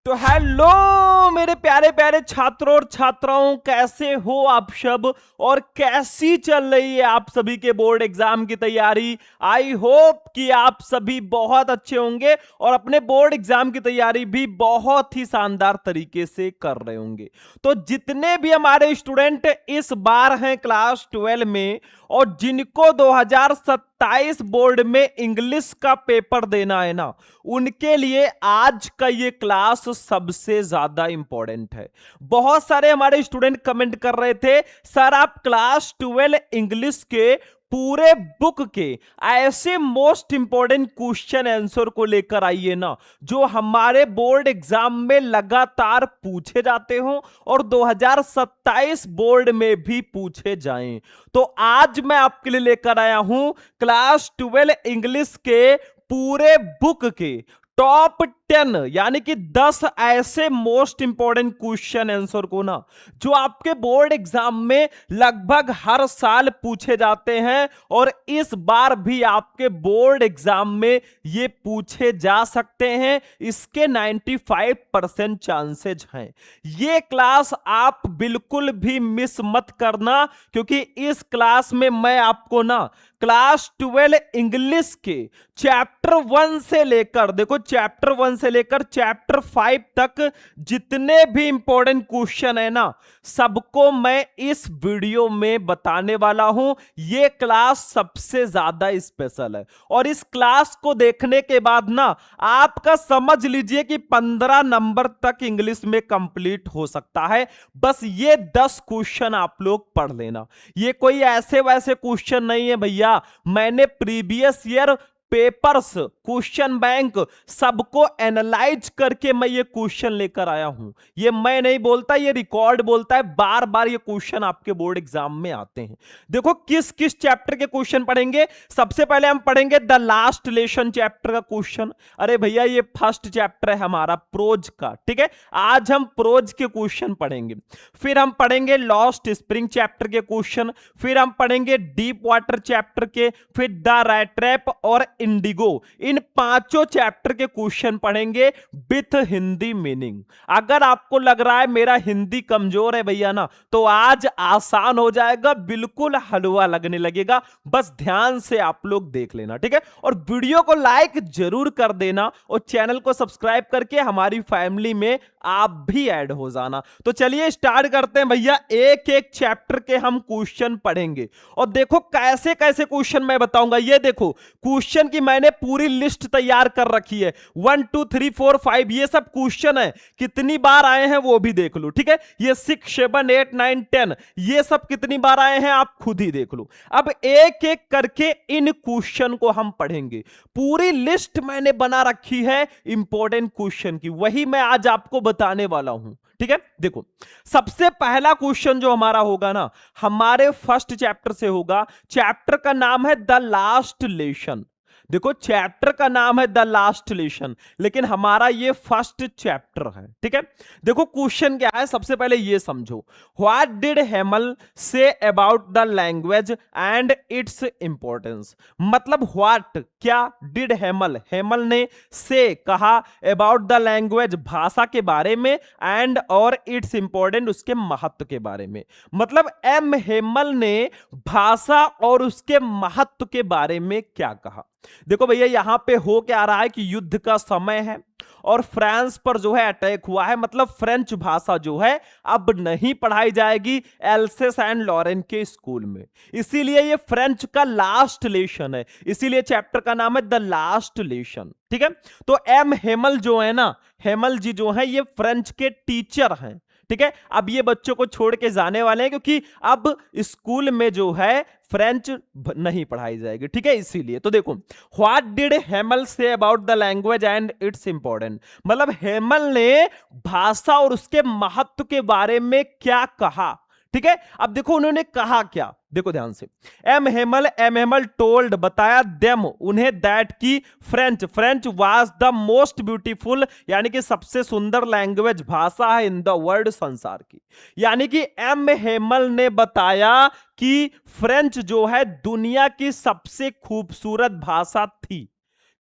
तो हेलो मेरे प्यारे प्यारे छात्रों और छात्राओं, कैसे हो आप सब और कैसी चल रही है आप सभी के बोर्ड एग्जाम की तैयारी। आई होप कि आप सभी बहुत अच्छे होंगे और अपने बोर्ड एग्जाम की तैयारी भी बहुत ही शानदार तरीके से कर रहे होंगे। तो जितने भी हमारे स्टूडेंट इस बार हैं क्लास 12 में और जिनको 2027 बोर्ड में इंग्लिश का पेपर देना है ना, उनके लिए आज का ये क्लास सबसे ज्यादा इंपॉर्टेंट है। बहुत सारे हमारे स्टूडेंट कमेंट कर रहे थे, सर आप क्लास 12 इंग्लिश के पूरे बुक के ऐसे मोस्ट इंपॉर्टेंट क्वेश्चन आंसर को लेकर आइए ना, जो हमारे बोर्ड एग्जाम में लगातार पूछे जाते हो और 2027 बोर्ड में भी पूछे जाएं। तो आज मैं आपके लिए लेकर आया हूं क्लास 12 इंग्लिश के पूरे बुक के टॉप 10 यानी कि 10 ऐसे मोस्ट इंपॉर्टेंट क्वेश्चन आंसर को ना, जो आपके बोर्ड एग्जाम में लगभग हर साल पूछे जाते हैं और इस बार भी आपके बोर्ड एग्जाम में ये पूछे जा सकते हैं। इसके 95% चांसेज हैं। ये क्लास आप बिल्कुल भी मिस मत करना, क्योंकि इस क्लास में मैं आपको ना क्लास 12 इंग्लिश के चैप्टर 1 से लेकर, देखो चैप्टर 1 से लेकर चैप्टर 5 तक जितने भी इंपॉर्टेंट क्वेश्चन है ना, सबको मैं इस वीडियो में बताने वाला हूं। यह क्लास सबसे ज्यादा स्पेशल है और इस क्लास को देखने के बाद ना आपका समझ लीजिए कि 15 नंबर तक इंग्लिश में कंप्लीट हो सकता है। बस ये 10 क्वेश्चन आप लोग पढ़ लेना। ये कोई ऐसे वैसे क्वेश्चन नहीं है भैया। मैंने previous year papers, question bank सबको एनालाइज करके मैं ये क्वेश्चन लेकर आया हूं। ये मैं नहीं बोलता, ये रिकॉर्ड बोलता है। बार बार ये क्वेश्चन आपके बोर्ड एग्जाम में आते हैं। देखो किस किस चैप्टर के क्वेश्चन पढ़ेंगे। सबसे पहले हम पढ़ेंगे द लास्ट लेसन चैप्टर का क्वेश्चन। अरे भैया ये फर्स्ट चैप्टर है हमारा प्रोज का, ठीक है। आज हम प्रोज के क्वेश्चन पढ़ेंगे। फिर हम पढ़ेंगे लॉस्ट स्प्रिंग चैप्टर के क्वेश्चन। फिर हम पढ़ेंगे डीप वाटर चैप्टर के। फिर द रैट ट्रैप और इंडिगो, इन पांचों चैप्टर के क्वेश्चन पढ़ेंगे विथ हिंदी मीनिंग। अगर आपको लग रहा है मेरा हिंदी कमजोर है भैया ना, तो आज आसान हो जाएगा, बिल्कुल हलवा लगने लगेगा। बस ध्यान से आप लोग देख लेना, ठीक है। और वीडियो को लाइक जरूर कर देना और चैनल को सब्सक्राइब करके हमारी फैमिली में आप भी ऐड हो जाना। तो चलिए स्टार्ट करते हैं भैया। एक एक चैप्टर के हम क्वेश्चन पढ़ेंगे और देखो कैसे कैसे क्वेश्चन मैं बताऊंगा। ये देखो क्वेश्चन की मैंने पूरी लिस्ट तैयार कर रखी है। 1 2 3 4 5 ये सब क्वेश्चन है। कितनी बार आए हैं वो भी देख लो, ठीक है। ये 6 7 8 9 10 ये सब कितनी बार आए हैं आप खुद ही देख लो। अब एक एक करके इन क्वेश्चन को हम पढ़ेंगे। पूरी लिस्ट मैंने बना रखी है इंपॉर्टेंट क्वेश्चन की, वही मैं आज आपको बताने वाला हूं, ठीक है। देखो सबसे पहला क्वेश्चन जो हमारा होगा ना, हमारे फर्स्ट चैप्टर से होगा। चैप्टर का नाम है द लास्ट लेसन। देखो चैप्टर का नाम है द लास्ट लेसन, लेकिन हमारा ये फर्स्ट चैप्टर है, ठीक है। देखो क्वेश्चन क्या है, सबसे पहले ये समझो। What did Hamel say about the language and its importance. मतलब व्हाट, क्या, डिड हेमल, हेमल ने से कहा, अबाउट द लैंग्वेज भाषा के बारे में, एंड और इट्स इंपॉर्टेंट उसके महत्व के बारे में। मतलब एम हेमल ने भाषा और उसके महत्व के बारे में क्या कहा। देखो भैया यहां पे हो क्या रहा है कि युद्ध का समय है और फ्रांस पर जो है अटैक हुआ है। मतलब फ्रेंच भाषा जो है अब नहीं पढ़ाई जाएगी एल्सेस एंड लॉरेन के स्कूल में। इसीलिए ये फ्रेंच का लास्ट लेसन है, इसीलिए चैप्टर का नाम है द लास्ट लेसन, ठीक है। तो एम हेमल जो है ना, हेमल जी जो है ये फ्रेंच के टीचर हैं, ठीक है। अब ये बच्चों को छोड़ के जाने वाले हैं क्योंकि अब स्कूल में जो है फ्रेंच नहीं पढ़ाई जाएगी, ठीक है। इसीलिए तो देखो what did Hamel say about the language and its important. मतलब हेमल ने भाषा और उसके महत्व के बारे में क्या कहा, ठीक है। अब देखो उन्होंने कहा क्या, देखो ध्यान से। एम हेमल टोल्ड, बताया देम उन्हें, दैट की French, French was the most beautiful, यानी कि सबसे सुंदर लैंग्वेज भाषा है इन द वर्ल्ड, संसार की। यानी कि एम हेमल ने बताया कि फ्रेंच जो है दुनिया की सबसे खूबसूरत भाषा थी।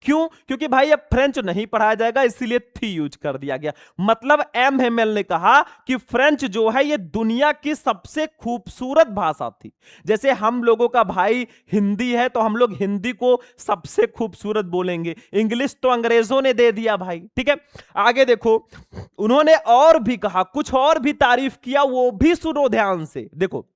क्यों? क्योंकि भाई अब फ्रेंच नहीं पढ़ाया जाएगा, इसीलिए थी यूज कर दिया गया। मतलब एम हेमेल ने कहा कि फ्रेंच जो है ये दुनिया की सबसे खूबसूरत भाषा थी। जैसे हम लोगों का भाई हिंदी है तो हम लोग हिंदी को सबसे खूबसूरत बोलेंगे, इंग्लिश तो अंग्रेजों ने दे दिया भाई। ठीक है, आगे देखो, उन्होंने और भी कहा, कुछ और भी तारीफ किया, वो भी सुनो ध्यान से। देखो,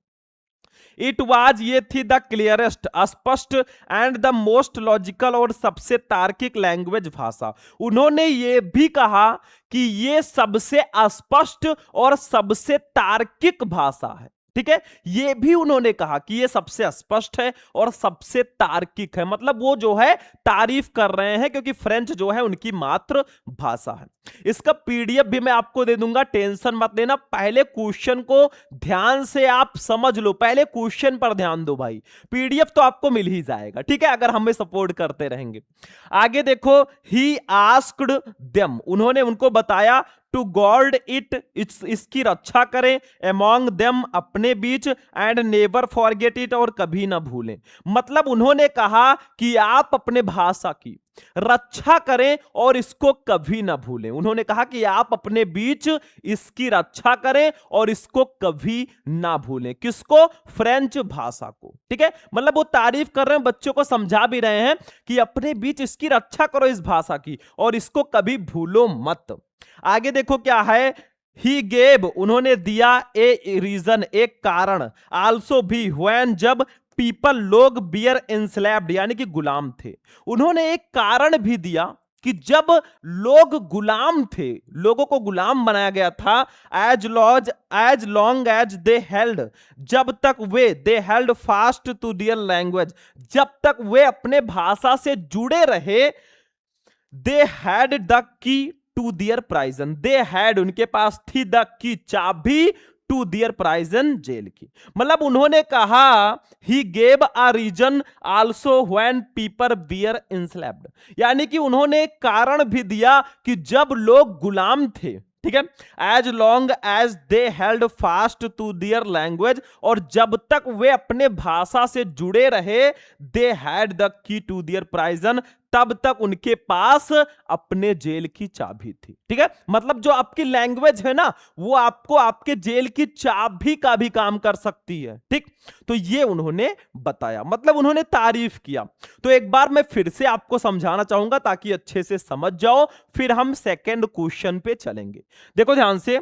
इट वाज, ये थी द क्लियरेस्ट, स्पष्ट एंड द मोस्ट लॉजिकल, और सबसे तार्किक लैंग्वेज भाषा। उन्होंने ये भी कहा कि ये सबसे स्पष्ट और सबसे तार्किक भाषा है। ठीक है, ये भी उन्होंने कहा कि ये सबसे स्पष्ट है और सबसे तार्किक है। मतलब वो जो है तारीफ कर रहे हैं, क्योंकि फ्रेंच जो है उनकी मातृ भाषा है। इसका पीडीएफ भी मैं आपको दे दूंगा, टेंशन मत लेना। पहले क्वेश्चन को ध्यान से आप समझ लो, पहले क्वेश्चन पर ध्यान दो भाई, पीडीएफ तो आपको मिल ही जाएगा। ठीक है, अगर हमें सपोर्ट करते रहेंगे। आगे देखो, ही आस्क्ड देम, उन्होंने उनको बताया, टू गॉड इट, इसकी रक्षा करें, अमॉन्ग देम, अपने बीच, एंड नेवर फॉरगेट इट, और कभी ना भूलें। मतलब उन्होंने कहा कि आप अपने भाषा की रक्षा करें और इसको कभी ना भूलें। उन्होंने कहा कि आप अपने बीच इसकी रक्षा करें और इसको कभी ना भूलें। किसको? फ्रेंच भाषा को। ठीक है, मतलब वो तारीफ कर रहे हैं, बच्चों को समझा भी रहे हैं कि अपने बीच इसकी रक्षा करो इस भाषा की, और इसको कभी भूलो मत। आगे देखो क्या है, ही गेव, उन्होंने दिया, ए रीजन, एक कारण, आल्सो भी, व्हेन, जब, पीपल, लोग, बियर इंस्लेव्ड, यानी कि गुलाम थे। उन्होंने एक कारण भी दिया कि जब लोग गुलाम थे, लोगों को गुलाम बनाया गया था, as long as they held, जब तक वे, they held fast to their language, जब तक वे अपने भाषा से जुड़े रहे, they had the key to their prison, they had, उनके पास थी, द की, चाबी, टू दियर प्राइजन, जेल की। मतलब उन्होंने कहा, he gave a reason also when people were enslaved, यानी कि उन्होंने एक कारण भी दिया कि जब लोग गुलाम थे, ठीक है, as long as they held fast to their language, और जब तक वे अपने भाषा से जुड़े रहे, they had the key to their prison, तब तक उनके पास अपने जेल की चाबी थी। ठीक है, मतलब जो आपकी लैंग्वेज है ना, वो आपको आपके जेल की चाबी का भी काम कर सकती है। ठीक, तो ये उन्होंने बताया, मतलब उन्होंने तारीफ किया। तो एक बार मैं फिर से आपको समझाना चाहूंगा ताकि अच्छे से समझ जाओ, फिर हम सेकंड क्वेश्चन पे चलेंगे। देखो ध्यान से,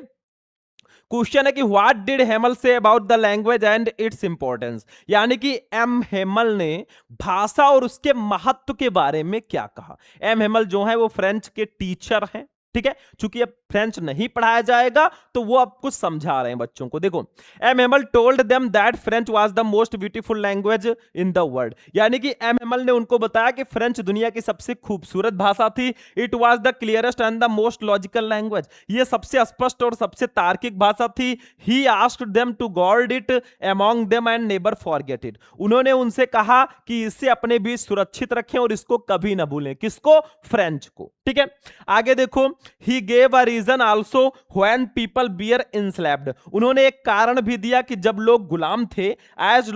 क्वेश्चन है कि what did Hamel say about the language and its importance, यानी कि एम हेमल ने भाषा और उसके महत्व के बारे में क्या कहा। एम हेमल जो है वो फ्रेंच के टीचर हैं। ठीक है, चूंकि अब फ्रेंच नहीं पढ़ाया जाएगा तो वो अब कुछ समझा रहे हैं बच्चों को। देखो, M Hamel told them that French was the most beautiful language in the world, यानी कि एम हेमल ने उनको बताया कि फ्रेंच दुनिया की सबसे खूबसूरत भाषा थी। It was the clearest and the most logical language, ये सबसे स्पष्ट और सबसे तार्किक भाषा थी। He asked them to guard it among them and never forget it, उन्होंने उनसे कहा कि इसे अपने बीच सुरक्षित रखें और इसको कभी ना भूलें। किसको? फ्रेंच को। ठीक है, आगे देखो, he gave a reason also when people were enslaved, उन्होंने एक कारण भी दिया कि जब लोग गुलाम थे, as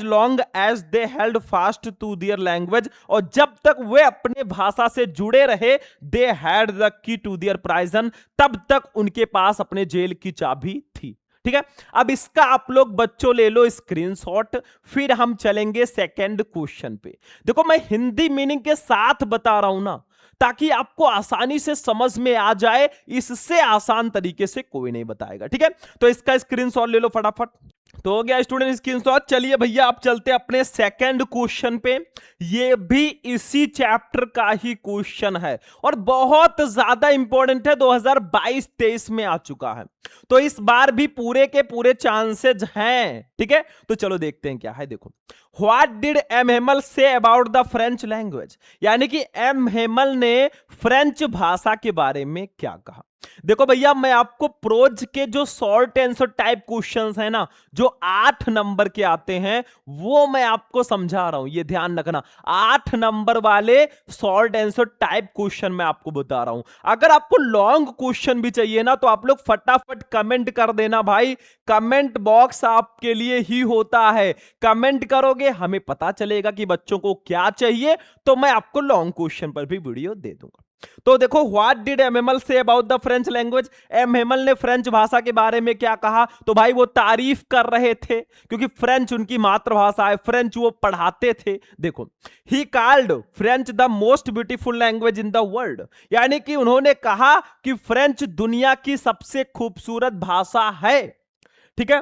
long as they held fast to their language, और जब तक वे अपने भाषा से जुड़े रहे, they had the key to their prison, तब तक उनके पास अपने जेल की चाबी थी। ठीक है, अब इसका आप लोग बच्चों ले लो स्क्रीनशॉट, फिर हम चलेंगे सेकंड क्वेश्चन पे। देखो, मैं हिंदी मीनिंग के साथ बता रहा हूं ना, ताकि आपको आसानी से समझ में आ जाए, इससे आसान तरीके से कोई नहीं बताएगा। ठीक है, तो इसका स्क्रीनशॉट ले लो फटाफट। तो हो गया स्टूडेंट स्क्रीनशॉट। चलिए भैया, आप चलते अपने सेकंड क्वेश्चन पे। ये भी इसी चैप्टर का ही क्वेश्चन है और बहुत ज्यादा इंपॉर्टेंट है, 2022-23 में आ चुका है, तो इस बार भी पूरे के पूरे चांसेस हैं। ठीक है, तो चलो देखते हैं क्या है। देखो, what did M Hamel say about the French language, यानी कि एम हेमल ने फ्रेंच भाषा के बारे में क्या कहा। देखो भैया, मैं आपको प्रोज के जो शॉर्ट आंसर टाइप क्वेश्चंस है ना, जो 8 नंबर के आते हैं, वो मैं आपको समझा रहा हूं, ये ध्यान रखना। 8 नंबर वाले शॉर्ट आंसर टाइप क्वेश्चन मैं आपको बता रहा हूं। अगर आपको लॉन्ग क्वेश्चन भी चाहिए ना, तो आप लोग फटाफट कमेंट कर देना भाई। कमेंट बॉक्स आपके लिए ही होता है। कमेंट करोगे, हमें पता चलेगा कि बच्चों को क्या चाहिए, तो मैं आपको लॉन्ग क्वेश्चन पर भी वीडियो दे दूंगा। तो देखो, what did M Hamel say about the French language. M Hamel ने फ्रेंच भाषा के बारे में क्या कहा? तो भाई वो तारीफ कर रहे थे, क्योंकि फ्रेंच उनकी मातृभाषा है, फ्रेंच वो पढ़ाते थे। देखो, he called French the most beautiful language in the world, यानी कि उन्होंने कहा कि फ्रेंच दुनिया की सबसे खूबसूरत भाषा है। ठीक है।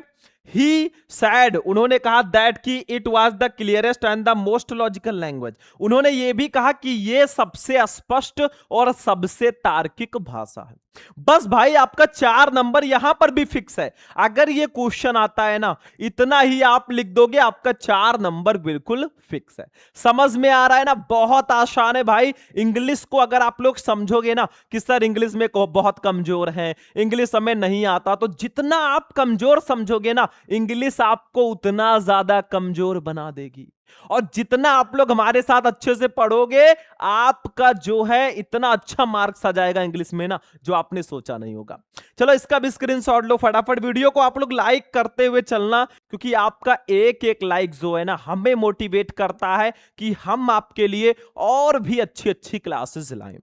ही सैड, उन्होंने कहा दैट कि it was the clearest and the most logical language. उन्होंने यह भी कहा कि यह सबसे स्पष्ट और सबसे तार्किक भाषा है। बस भाई, आपका 4 नंबर यहां पर भी फिक्स है। अगर यह क्वेश्चन आता है ना, इतना ही आप लिख दोगे, आपका 4 नंबर बिल्कुल फिक्स है। समझ में आ रहा है ना? बहुत आसान है भाई। इंग्लिश को अगर आप लोग समझोगे ना कि सर इंग्लिश में बहुत कमजोर हैं, इंग्लिश हमें नहीं आता, तो जितना आप कमजोर समझोगे ना, इंग्लिश आपको उतना ज्यादा कमजोर बना देगी। और जितना आप लोग हमारे साथ अच्छे से पढ़ोगे, आपका जो है इतना अच्छा मार्क्स आ जाएगा इंग्लिश में ना, जो आपने सोचा नहीं होगा। चलो, इसका भी स्क्रीनशॉट लो फटाफट। वीडियो को आप लोग लाइक करते हुए चलना, क्योंकि आपका एक एक लाइक जो है ना, हमें मोटिवेट करता है कि हम आपके लिए और भी अच्छी अच्छी क्लासेस लाएं।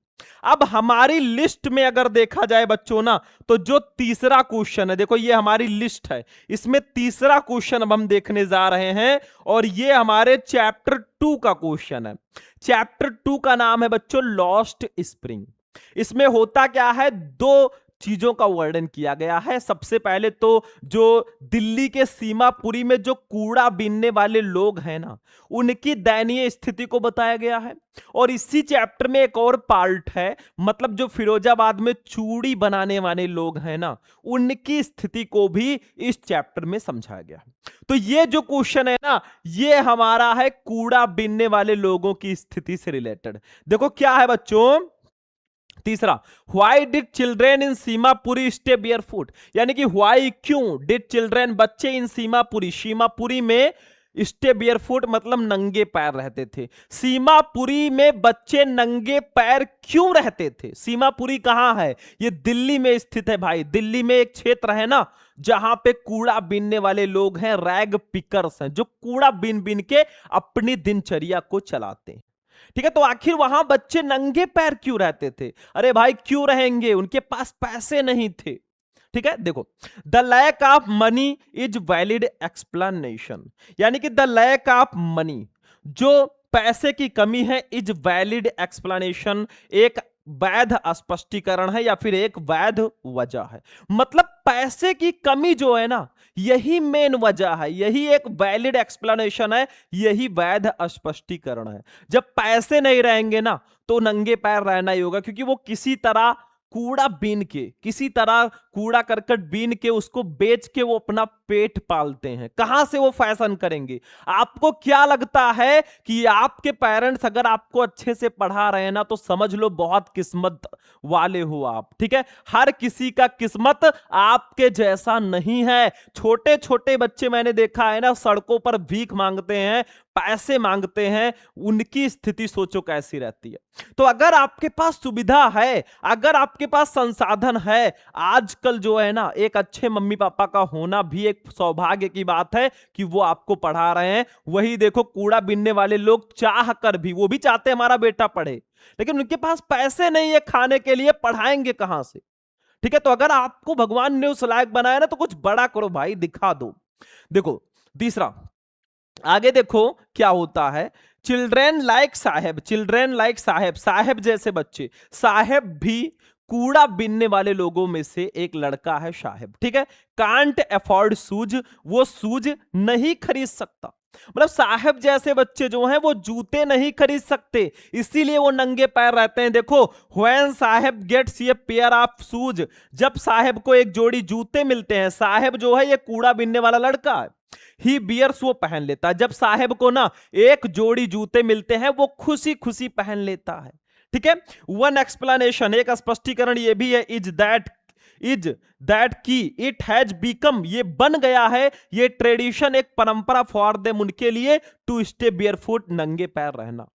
अब हमारी लिस्ट में अगर देखा जाए बच्चों ना, तो जो तीसरा क्वेश्चन है, देखो ये हमारी लिस्ट है, इसमें तीसरा क्वेश्चन अब हम देखने जा रहे हैं, और ये हमारे चैप्टर 2 का क्वेश्चन है। चैप्टर 2 का नाम है बच्चों लॉस्ट स्प्रिंग। इसमें होता क्या है, 2 चीजों का वर्णन किया गया है। सबसे पहले तो जो दिल्ली के सीमापुरी में जो कूड़ा बीनने वाले लोग हैं ना, उनकी दयनीय स्थिति को बताया गया है। और इसी चैप्टर में एक और पार्ट है, मतलब जो फिरोजाबाद में चूड़ी बनाने वाले लोग हैं ना, उनकी स्थिति को भी इस चैप्टर में समझाया गया है। तो ये जो क्वेश्चन है ना, ये हमारा है कूड़ा बीनने वाले लोगों की स्थिति से रिलेटेड। देखो क्या है बच्चों, तीसरा, why did children in Seemapuri stay barefoot, यानी कि व्हाई, क्यों, डिड चिल्ड्रेन, बच्चे, इन सीमापुरी, सीमापुरी में स्टे बेयरफुट मतलब नंगे पैर रहते थे। सीमापुरी में बच्चे नंगे पैर क्यों रहते थे? सीमापुरी कहां है? ये दिल्ली में स्थित है भाई। दिल्ली में एक क्षेत्र है ना, जहां पे कूड़ा बीनने वाले लोग हैं, रैग पिकर्स हैं, जो कूड़ा बीन बीन के अपनी दिनचर्या को चलाते हैं। ठीक है। तो आखिर वहां बच्चे नंगे पैर क्यों रहते थे? अरे भाई, क्यों रहेंगे? उनके पास पैसे नहीं थे। ठीक है। देखो, the lack of money is valid explanation, यानी कि द लैक ऑफ मनी, जो पैसे की कमी है, इज वैलिड एक्सप्लेनेशन, एक वैध स्पष्टीकरण है या फिर एक वैध वजह है। मतलब पैसे की कमी जो है ना, यही मेन वजह है, यही एक वैलिड एक्सप्लेनेशन है, यही वैध स्पष्टीकरण है। जब पैसे नहीं रहेंगे ना, तो नंगे पैर रहना ही होगा, क्योंकि वो किसी तरह कूड़ा बीन के, किसी तरह कूड़ा करकट बीन के उसको बेच के वो अपना पेट पालते हैं। कहां से वो फैशन करेंगे? आपको क्या लगता है कि आपके पेरेंट्स अगर आपको अच्छे से पढ़ा रहे हैं ना, तो समझ लो बहुत किस्मत वाले हो आप। ठीक है। हर किसी का किस्मत आपके जैसा नहीं है। छोटे छोटे बच्चे मैंने देखा है ना, सड़कों पर भीख मांगते हैं, पैसे मांगते हैं, उनकी स्थिति सोचो कैसी रहती है। तो अगर आपके पास सुविधा है, अगर आपके पास संसाधन है, आजकल जो है ना, एक अच्छे मम्मी पापा का होना भी एक सौभाग्य की बात है कि वो आपको पढ़ा रहे हैं। वही देखो, कूड़ा बीनने वाले लोग चाह कर भी, वो भी चाहते हैं हमारा बेटा पढ़े, लेकिन उनके पास पैसे नहीं है खाने के लिए, पढ़ाएंगे कहां से? ठीक है। तो अगर आपको भगवान ने उस लायक बनाया ना, तो कुछ बड़ा करो भाई, दिखा दो। देखो तीसरा, आगे देखो क्या होता है, चिल्ड्रेन लाइक साहेब, चिल्ड्रेन लाइक साहेब, साहेब जैसे बच्चे। साहेब भी कूड़ा बीनने वाले लोगों में से एक लड़का है साहेब। ठीक है। कांट अफोर्ड शूज, वो शूज नहीं खरीद सकता। मतलब साहेब जैसे बच्चे जो हैं, वो जूते नहीं खरीद सकते, इसीलिए वो नंगे पैर रहते हैं। देखो, when sahib gets a pair of shoes, जब साहेब को एक जोड़ी जूते मिलते हैं, साहेब जो है ये कूड़ा बीनने वाला लड़का है, ही बियर्स, वो पहन लेता है। जब साहेब को ना एक जोड़ी जूते मिलते हैं, वो खुशी खुशी पहन लेता है। ठीक है। वन एक्सप्लेनेशन, एक स्पष्टीकरण ये भी है, इज दैट की इट हैज बिकम, ये बन गया है, ये ट्रेडिशन एक परंपरा फॉर देम, उनके लिए, टू स्टे बेयरफुट, नंगे पैर रहना।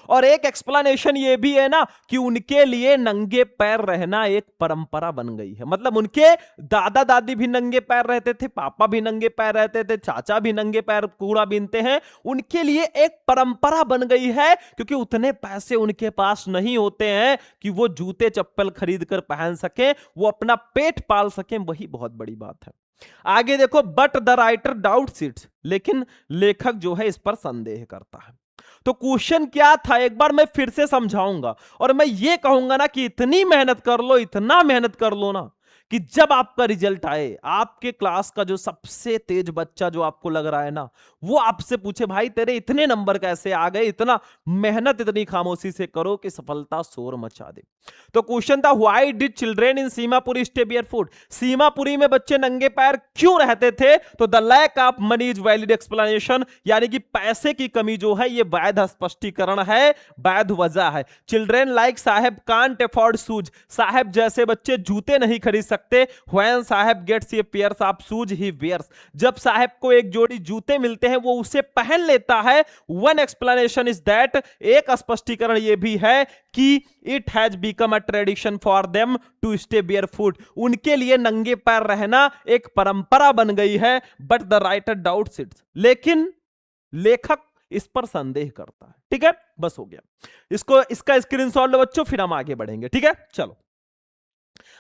और एक एक्सप्लेनेशन ये भी है ना कि उनके लिए नंगे पैर रहना एक परंपरा बन गई है। मतलब उनके दादा दादी भी नंगे पैर रहते थे, पापा भी नंगे पैर रहते थे, चाचा भी नंगे पैर कूड़ा बीनते हैं, उनके लिए एक परंपरा बन गई है, क्योंकि उतने पैसे उनके पास नहीं होते हैं कि वो जूते चप्पल खरीद कर पहन सके, वो अपना पेट पाल सके, वही बहुत बड़ी बात है। आगे देखो, but the writer doubts it, लेकिन लेखक जो है इस पर संदेह करता है। तो क्वेश्चन क्या था, एक बार मैं फिर से समझाऊंगा, और मैं ये कहूंगा ना कि इतनी मेहनत कर लो, इतना मेहनत कर लो ना, कि जब आपका रिजल्ट आए, आपके क्लास का जो सबसे तेज बच्चा जो आपको लग रहा है ना, वो आपसे पूछे भाई तेरे इतने नंबर कैसे आ गए, इतना मेहनत इतनी खामोशी से करो कि सफलता शोर मचा दे। तो क्वेश्चन था, why did children in Seemapuri stay barefoot, Seemapuri में बच्चे नंगे पैर क्यों रहते थे? तो the lack of money is valid explanation, यानी कि पैसे की कमी जो है ये वैध स्पष्टीकरण है, वैध वजह है। Children like Saheb can't afford shoes, Saheb जैसे बच्चे जूते नहीं खरीद सकते। When Saheb gets a pairs of shoes he wears, जब साहेब को एक जोड़ी जूते मिलते हैं वो उसे पहन लेता है। वन एक्सप्लेनेशन इज दैट, एक स्पष्टीकरण ये भी है कि it has become a tradition for them to stay barefoot, उनके लिए नंगे पैर रहना एक परंपरा बन गई है। But the writer doubts it, लेकिन लेखक इस पर संदेह करता है। ठीक है, बस हो गया, इसका स्क्रीनशॉट लो बच्चों, फिर हम आगे बढ़ेंगे। ठीक है, चलो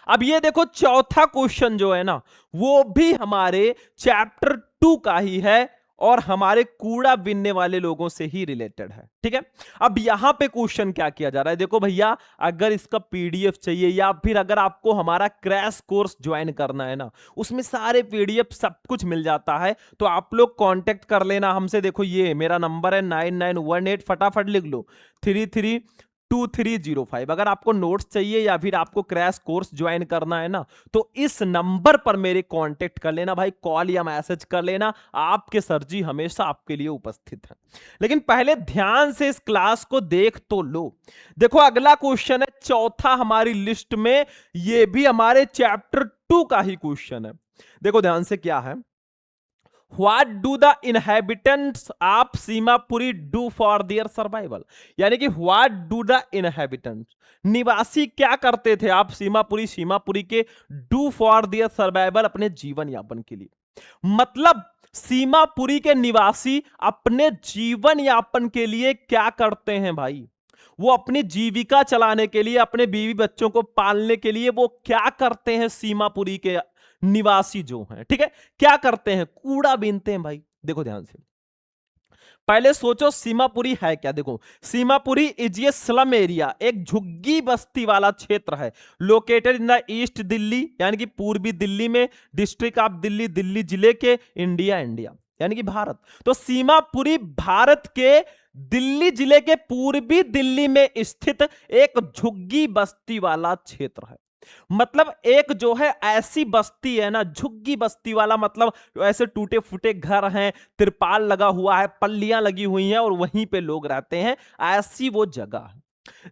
अब ये देखो, चौथा क्वेश्चन जो है ना, वो भी हमारे चैप्टर 2 का ही है और हमारे कूड़ा बीनने वाले लोगों से ही रिलेटेड है। ठीक है, अब यहां पे क्वेश्चन क्या किया जा रहा है, देखो भैया, अगर इसका पीडीएफ चाहिए या फिर अगर आपको हमारा क्रैश कोर्स ज्वाइन करना है ना, उसमें सारे पीडीएफ सब कुछ मिल जाता है, तो आप लोग कांटेक्ट कर लेना हमसे। देखो ये मेरा नंबर है 9918, फटाफट लिख लो 332305। अगर आपको नोट्स चाहिए या फिर आपको क्रैश कोर्स ज्वाइन करना है ना, तो इस नंबर पर मेरे कांटेक्ट कर लेना भाई, कॉल या मैसेज कर लेना, आपके सर जी हमेशा आपके लिए उपस्थित हैं। लेकिन पहले ध्यान से इस क्लास को देख तो लो। देखो अगला क्वेश्चन है, चौथा हमारी लिस्ट में, ये भी हमारे चैप्टर 2 का ही क्वेश्चन है। देखो ध्यान से क्या है, What do the inhabitants of Seemapuri do for their survival, यानी कि what do the inhabitants, निवासी क्या करते थे आप सीमापुरी के do for their survival, अपने जीवन यापन के लिए। मतलब सीमापुरी के निवासी अपने जीवन यापन के लिए क्या करते हैं भाई, वो अपनी जीविका चलाने के लिए, अपने बीवी बच्चों को पालने के लिए वो क्या करते हैं सीमापुरी के निवासी जो हैं। ठीक है, क्या करते हैं, कूड़ा बीनते हैं भाई। देखो ध्यान से, पहले सोचो सीमापुरी है क्या। देखो Seemapuri is a slum area, एक झुग्गी बस्ती वाला क्षेत्र है, located in the east Delhi, यानी कि पूर्वी दिल्ली में, डिस्ट्रिक्ट ऑफ दिल्ली, दिल्ली जिले के, इंडिया यानी कि भारत। तो सीमापुरी भारत के दिल्ली जिले के पूर्वी दिल्ली में स्थित एक झुग्गी बस्ती वाला क्षेत्र है। मतलब एक जो है ऐसी बस्ती है ना, झुग्गी बस्ती वाला, मतलब ऐसे टूटे फूटे घर हैं, तिरपाल लगा हुआ है, पल्लियां लगी हुई हैं और वहीं पे लोग रहते हैं, ऐसी वो जगह है।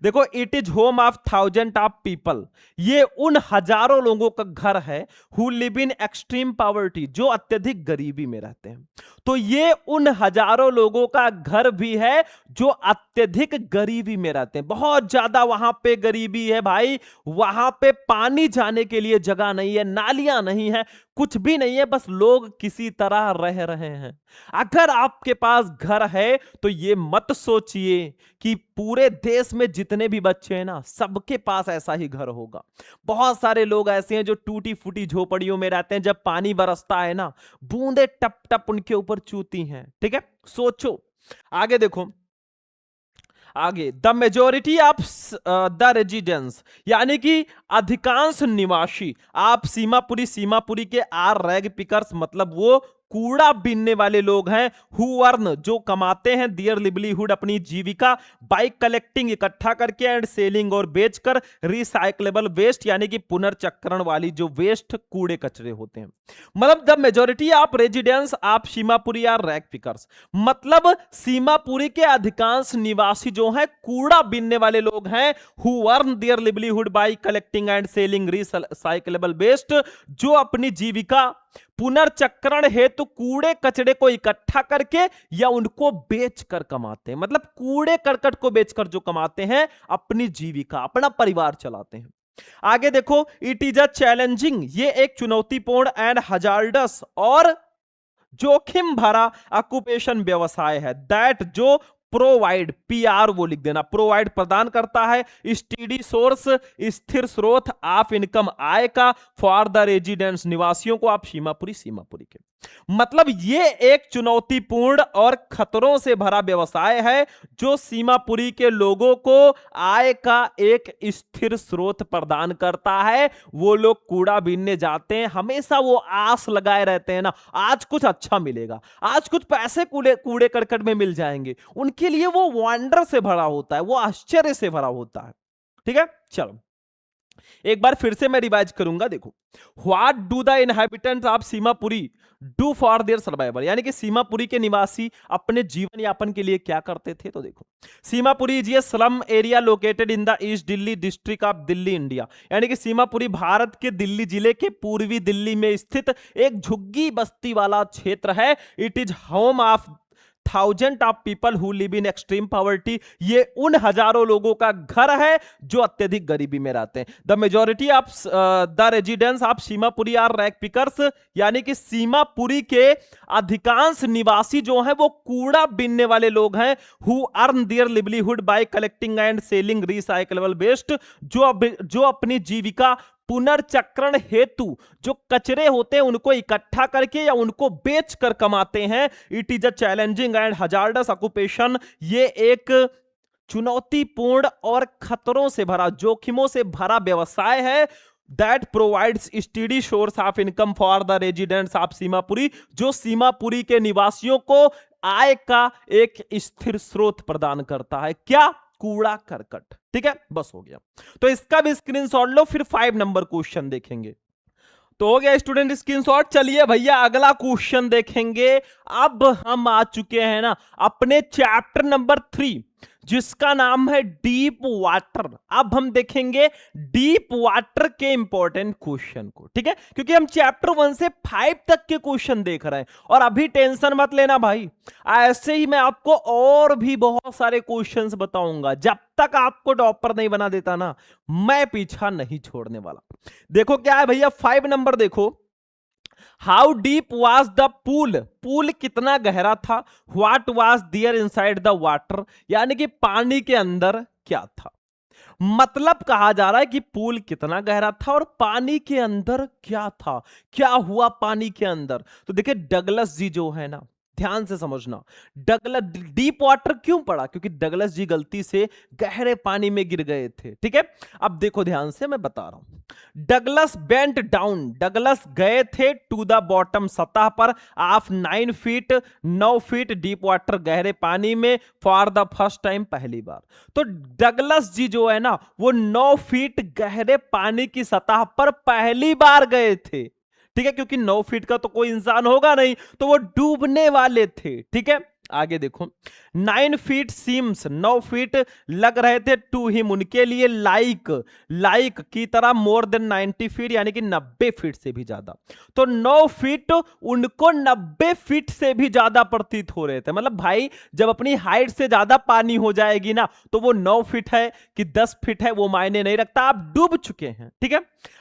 देखो, it is home of thousand of people, ये उन हजारों लोगों का घर है, who live in extreme poverty, जो अत्यधिक गरीबी में रहते हैं। तो ये उन हजारों लोगों का घर भी है जो अत्यधिक गरीबी में रहते हैं, बहुत ज्यादा वहां पे गरीबी है भाई, वहां पे पानी जाने के लिए जगह नहीं है, नालियां नहीं है, कुछ भी नहीं है, बस लोग किसी तरह रह रहे हैं। अगर आपके पास घर है तो ये मत सोचिए कि पूरे देश में जितने भी बच्चे हैं ना, सबके पास ऐसा ही घर होगा। बहुत सारे लोग ऐसे हैं जो टूटी फूटी झोपड़ियों में रहते हैं, जब पानी बरसता है ना, बूंदे टप टप उनके ऊपर चूती हैं। ठीक है, सोचो आगे देखो, आगे the majority of the residence, यानी कि अधिकांश निवासी आप सीमापुरी के आर रैग पिकर्स, मतलब वो कूड़ा बीनने वाले लोग हैं, हु अर्न जो कमाते हैं, देयर लिवलीहुड अपनी जीविका, बाय कलेक्टिंग इकट्ठा करके, एंड सेलिंग और बेचकर, रिसाइक्लेबल वेस्ट यानी कि पुनर्चक्रण वाली जो वेस्ट कूड़े कचरे होते हैं। मतलब the majority of residents of Seemapuri are rag pickers, मतलब सीमापुरी के अधिकांश निवासी जो हैं कूड़ा बीनने वाले लोग हैं, who earn their livelihood by collecting and selling recyclable waste, जो अपनी जीविका पुनर्चक्रण हेतु कूड़े कचरे को इकट्ठा करके या उनको बेचकर कमाते हैं। मतलब कूड़े करकट को बेचकर जो कमाते हैं, अपनी जीविका, अपना परिवार चलाते हैं। आगे देखो, इट इज अ चैलेंजिंग, ये एक चुनौतीपूर्ण एंड हजार्डस और जोखिम भरा ऑक्यूपेशन व्यवसाय है, दैट जो प्रोवाइड, पीआर वो लिख देना, प्रोवाइड प्रदान करता है, स्टेडी सोर्स स्थिर स्रोत ऑफ इनकम आय का, फॉर द रेजिडेंट्स निवासियों को, आप सीमापुरी के। मतलब ये एक चुनौतीपूर्ण और खतरों से भरा व्यवसाय है जो सीमापुरी के लोगों को आय का एक स्थिर स्रोत प्रदान करता है। वो लोग कूड़ा बीनने जाते हैं, हमेशा वो आस लगाए रहते हैं ना, आज कुछ अच्छा मिलेगा, आज कुछ पैसे कूड़े करकट में मिल जाएंगे। उनके लिए वो वंडर से भरा होता है, वो आश्चर्य से भरा होता है। ठीक है, चलो एक बार फिर से मैं रिवाइज करूंगा। देखो, what do the inhabitants of Seemapuri do for their survival, यानी कि सीमापुरी के निवासी अपने जीवन यापन के लिए क्या करते थे। तो देखो, Seemapuri is a slum area located in the east Delhi district of Delhi, India, यानी कि सीमापुरी भारत के दिल्ली जिले के पूर्वी दिल्ली में स्थित एक झुग्गी बस्ती वाला क्षेत्र है। It is home of thousand of people who live in extreme poverty, ये उन हजारों लोगों का घर है जो अत्यधिक गरीबी में रहते हैं। The majority of the residents of Seemapuri are rag pickers, यानी कि सीमापुरी के अधिकांश निवासी जो हैं वो कूड़ा बीनने वाले लोग हैं, who earn their livelihood by collecting and selling recyclable waste, जो अपनी जीविका पुनर्चक्रण हेतु जो कचरे होते हैं उनको इकट्ठा करके या उनको बेचकर कमाते हैं। It is a challenging and hazardous occupation, ये एक चुनौतीपूर्ण और खतरों से भरा, जोखिमों से भरा व्यवसाय है, that provides steady source of income for the residents of Seemapuri, जो सीमापुरी के निवासियों को आय का एक स्थिर स्रोत प्रदान करता है। क्या? कूड़ा करकट। ठीक है, बस हो गया। तो इसका भी स्क्रीनशॉट लो, फिर 5 नंबर क्वेश्चन देखेंगे। तो हो गया स्टूडेंट स्क्रीनशॉट। चलिए भैया अगला क्वेश्चन देखेंगे। अब हम आ चुके हैं ना अपने चैप्टर नंबर 3 जिसका नाम है डीप वाटर। अब हम देखेंगे डीप वाटर के इंपॉर्टेंट क्वेश्चन को, ठीक है, क्योंकि हम चैप्टर 1 से 5 तक के क्वेश्चन देख रहे हैं। और अभी टेंशन मत लेना भाई, ऐसे ही मैं आपको और भी बहुत सारे क्वेश्चंस बताऊंगा। जब तक आपको टॉपर नहीं बना देता ना, मैं पीछा नहीं छोड़ने वाला। देखो क्या है भैया, 5 नंबर देखो। How deep was the pool, pool कितना गहरा था। What was there inside the water, यानी कि पानी के अंदर क्या था। मतलब कहा जा रहा है कि पूल कितना गहरा था और पानी के अंदर क्या था, क्या हुआ पानी के अंदर। तो देखिए डगलस जी जो है ना, ध्यान से समझना, डगलस डीप वाटर क्यों पड़ा, क्योंकि डगलस जी गलती से गहरे पानी में गिर गए थे। ठीक है, अब देखो ध्यान से मैं बता रहा हूं। डगलस बेंट डाउन, डगलस गए थे टू द बॉटम, सतह पर, of 9 feet, 9 feet deep water, गहरे पानी में, फॉर द फर्स्ट टाइम, पहली बार। तो डगलस जी जो है ना वो 9 फीट गहरे पानी की सतह पर पहली बार गए थे। ठीक है, क्योंकि 9 फीट का तो कोई इंसान होगा नहीं, तो वो डूबने वाले थे। ठीक है, आगे देखो 9 फीट सीम्स, 9 फीट लग रहे थे टू हिम, उनके लिए, लाइक की तरह, मोर देन 90 फीट, यानी कि 90 फीट से भी ज्यादा। तो 9 फीट उनको 90 फीट से भी ज्यादा प्रतीत हो रहे थे। मतलब भाई जब अपनी हाइट से ज्यादा पानी हो जाएगी ना, तो वो 9 फीट है कि 10 फीट है वो मायने नहीं रखता, आप डूब चुके हैं। ठीक है,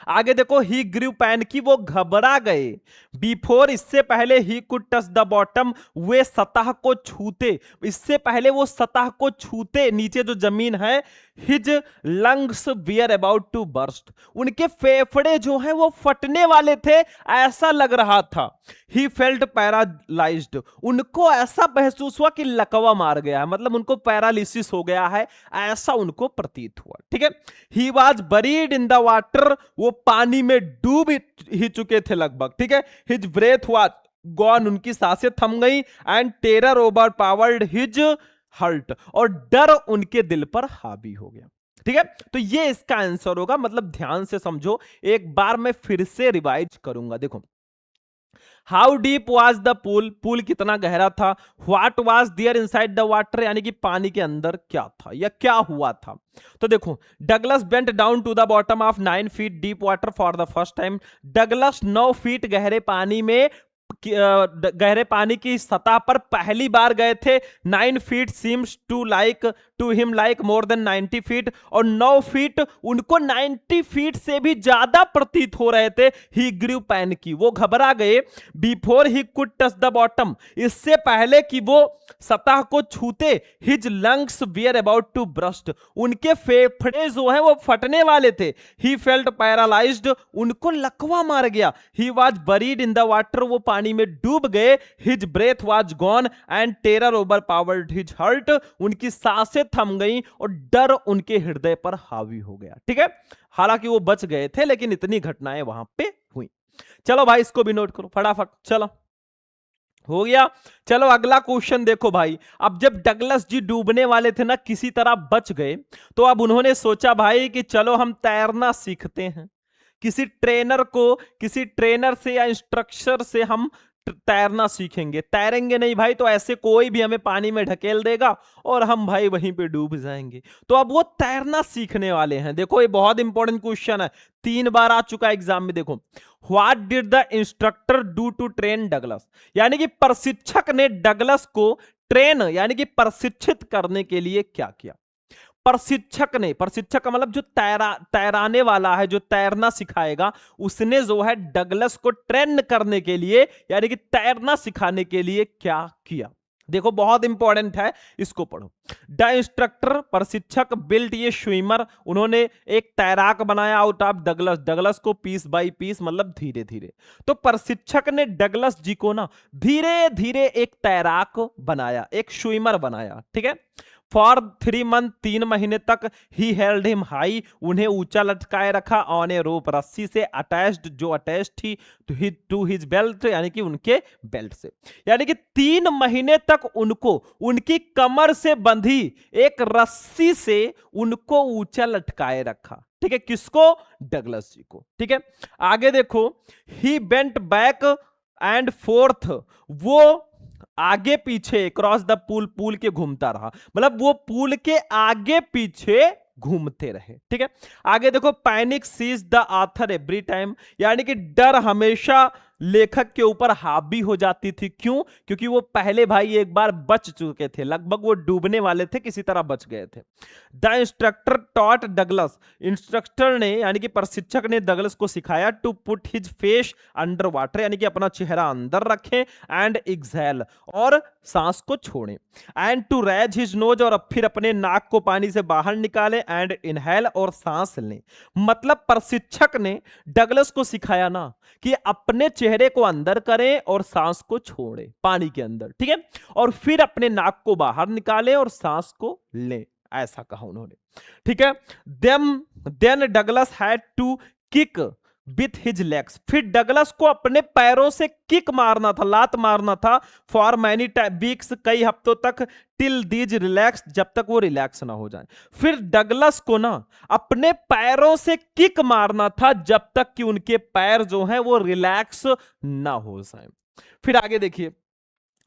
आगे देखो ही ग्रू पैन की, वो घबरा गए, बिफोर, इससे पहले, he could touch the bottom, वे सतह को छूते, इससे पहले वो सतह को छूते, नीचे जो जमीन है, his lungs were about to burst, उनके फेफड़े जो हैं वो फटने वाले थे, ऐसा लग रहा था। ही फेल्ट पैरालाइज्ड, उनको ऐसा महसूस हुआ कि लकवा मार गया है, मतलब उनको पैरालिसिस हो गया है, ऐसा उनको प्रतीत हुआ। ठीक है, he was buried in the water, वो पानी में डूब ही चुके थे लगभग। ठीक है, हिज ब्रेथ वाज गॉन, उनकी सांसें थम गई, and terror overpowered his heart, और डर उनके दिल पर हावी हो गया। ठीक है, तो ये इसका आंसर होगा। मतलब ध्यान से समझो, एक बार मैं फिर से रिवाइज करूंगा। देखो, how deep was the pool, pool कितना गहरा था। What was there inside the water, यानी कि पानी के अंदर क्या था या क्या हुआ था। तो देखो, Douglas bent down to the bottom of 9 feet deep water for the first time. Douglas 9 feet गहरे पानी में गहरे पानी की सतह पर पहली बार गए थे। 9 feet seems to him like more than 90 feet, और 9 फीट उनको 90 फीट से भी ज्यादा प्रतीत हो रहे थे। ही ग्रीव पैनिकी, वो घबरा गए। Before he could touch the bottom, इससे पहले कि वो सतह को छूते। His lungs were about to burst, उनके फेफड़े जो हैं वो फटने वाले थे। ही फेल्ट पैरालाइज्ड, उनको लकवा मार गया। He was buried in the water, वो पानी में डूब गए। His breath was gone and terror overpowered his heart, उनकी सांसें थम गई और डर उनके हृदय पर हावी हो गया। ठीक है, हालांकि वो बच गए थे, लेकिन इतनी घटनाएं वहां पे हुई। चलो भाई, इसको भी नोट करो फटाफट। चलो, हो गया। चलो अगला क्वेश्चन देखो भाई। अब जब डगलस जी डूबने वाले थे ना, किसी तरह बच गए, तो अब उन्होंने सोचा भाई कि चलो हम तैरना सीखते हैं। किसी ट्रेनर से या इंस्ट्रक्टर से हम तैरना सीखेंगे। तैरेंगे नहीं भाई तो ऐसे कोई भी हमें पानी में ढकेल देगा और हम भाई वहीं पे डूब जाएंगे। तो अब वो तैरना सीखने वाले हैं। देखो, ये बहुत इंपॉर्टेंट क्वेश्चन है, 3 बार आ चुका है एग्जाम में। देखो, what did the instructor do to train Douglas, यानी कि प्रशिक्षक ने डगलस को ट्रेन यानी कि प्रशिक्षित करने के लिए क्या किया। प्रशिक्षक का मतलब जो तैराने वाला है, जो तैरना सिखाएगा, उसने जो है डगलस को ट्रेन करने के लिए यानी कि तैरना सिखाने के लिए क्या किया। देखो, बहुत इंपॉर्टेंट है, इसको पढ़ो। द इंस्ट्रक्टर, प्रशिक्षक, बिल्ट ये स्विमर, उन्होंने एक तैराक बनाया आउट ऑफ डगलस, डगलस को पीस बाय पीस मतलब धीरे धीरे। तो प्रशिक्षक ने डगलस जी को ना धीरे धीरे एक तैराक बनाया, एक स्विमर बनाया। ठीक है, फॉर 3 मंथ, 3 महीने तक ही हेल्ड हिम हाई, उन्हें ऊंचा लटकाए रखा। ऑन ए रोप, रस्सी से अटैच्ड, जो अटैच थी टू हिज बेल्ट, यानी कि उनके बेल्ट से। यानी कि 3 महीने तक उनको उनकी कमर से बंधी एक रस्सी से उनको ऊंचा लटकाए रखा। ठीक है, किसको? डगलस जी को। ठीक है, आगे देखो, ही बेंट बैक एंड फोर्थ, वो आगे पीछे क्रॉस द पूल, पूल के घूमता रहा, मतलब वो पूल के आगे पीछे घूमते रहे। ठीक है, आगे देखो, panic seize the author every time, यानी कि डर हमेशा लेखक के ऊपर हावी हो जाती थी। क्यों? क्योंकि वो पहले भाई एक बार बच चुके थे, लगभग वो डूबने वाले थे, किसी तरह बच गए थे। The instructor taught Douglas, instructor ने यानी कि प्रशिक्षक ने डगलस को सिखाया to put his face under water, यानी कि अपना चेहरा अंदर रखें, एंड एक्सहेल, और सांस को छोड़ें, and to raise his nose, और फिर अपने नाक को पानी से बाहर निकालें, एंड इनहेल, और सांस लें। मतलब प्रशिक्षक ने डगलस को सिखाया ना कि अपने चेहरे को अंदर करें और सांस को छोड़ें पानी के अंदर। ठीक है, और फिर अपने नाक को बाहर निकालें और सांस को लें, ऐसा कहा उन्होंने। ठीक है, then Douglas had to kick with his legs, फिर डगलस को अपने पैरों से किक मारना था, लात मारना था। फॉर मैनी वीक्स, कई हफ्तों तक, टिल दीज रिलैक्स, जब तक वो रिलैक्स ना हो जाए। फिर डगलस को ना अपने पैरों से किक मारना था जब तक कि उनके पैर जो हैं वो रिलैक्स ना हो जाए। फिर आगे देखिए,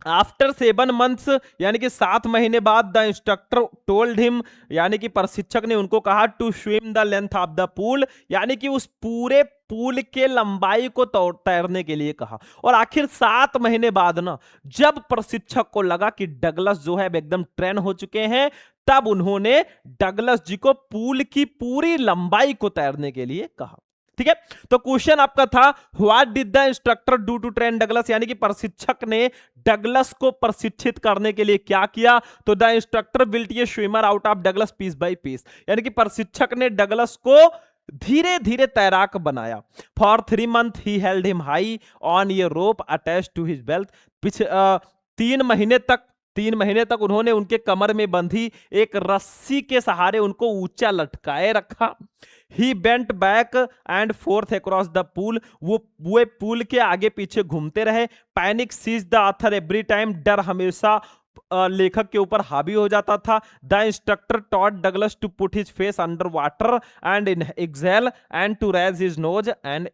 आफ्टर 7 मंथ्स, यानी कि 7 महीने बाद, द इंस्ट्रक्टर टोल्ड हिम, यानी कि प्रशिक्षक ने उनको कहा to swim the length of the pool, यानी कि उस पूरे पूल के लंबाई को तैरने के लिए कहा। और आखिर 7 महीने बाद ना, जब प्रशिक्षक को लगा कि डगलस जो है एकदम ट्रेन हो चुके हैं, तब उन्होंने डगलस जी को पूल की पूरी लंबाई को तैरने के लिए कहा। ठीक है, तो क्वेश्चन आपका था, what did the instructor do to train Douglas, यानी कि प्रशिक्षक ने डगलस को प्रशिक्षित करने के लिए क्या किया। तो the instructor built a swimmer out of Douglas piece by piece, यानी कि प्रशिक्षक ने डगलस को धीरे धीरे तैराक बनाया। For 3 month he held him high on a rope attach to his belt, 3 महीने तक 3 महीने तक उन्होंने उनके कमर में बंधी एक रस्सी के सहारे उनको ऊंचा लटकाए रखा। He bent back and forth across the pool, वो पूल के आगे पीछे घूमते रहे। Panic seize the author every time, डर हमेशा लेखक के ऊपर हावी हो जाता था। The instructor taught Douglas to put his face under water and exhale and to raise his nose and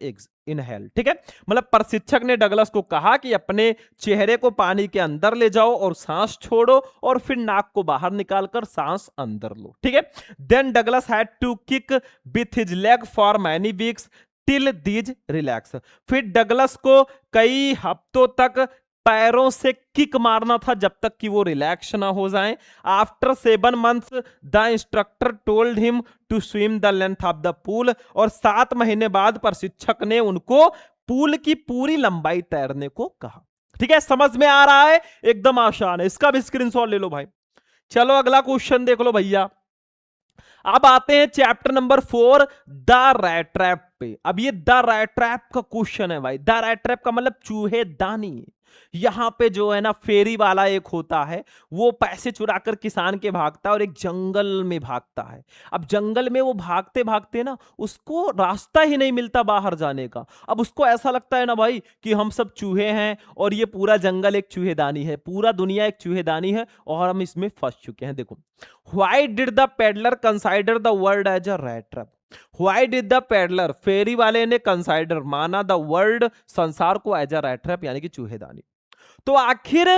inhale. ठीक है, मतलब प्रशिक्षक ने डगलस को कहा कि अपने चेहरे को पानी के अंदर ले जाओ और सांस छोड़ो और फिर नाक को बाहर निकालकर सांस अंदर लो। ठीक है, then Douglas had to kick with his leg for many weeks till these relax. फिर डगलस को कई हफ्तों तक पैरों से किक मारना था जब तक कि वो रिलैक्स ना हो जाएं। After 7 months the instructor told him to swim the length of the pool, और 7 महीने बाद प्रशिक्षक ने उनको पूल की पूरी लंबाई तैरने को कहा। ठीक है, समझ में आ रहा है? एकदम आसान है, इसका भी स्क्रीनशॉट ले लो भाई। चलो अगला क्वेश्चन देख लो भैया। अब आते हैं chapter number 4 the rat trap पे। अब ये द रैट ट्रैप का क्वेश्चन है भाई। द रैट ट्रैप का मतलब चूहेदानी। यहां पे जो है ना फेरी वाला एक होता है, वो पैसे चुराकर किसान के भागता है और एक जंगल में भागता है। अब जंगल में वो भागते भागते ना उसको रास्ता ही नहीं मिलता बाहर जाने का। अब उसको ऐसा लगता है ना भाई कि हम सब चूहे हैं और ये पूरा जंगल एक चूहेदानी है, पूरा दुनिया एक चूहेदानी है और हम इसमें फंस चुके हैं। देखो, why did the peddler consider the world as a rat trap? Why did the peddler, फेरी वाले ने कंसाइडर माना द वर्ल्ड, संसार को एज अ रैट ट्रैप यानी कि चूहेदानी। तो आखिर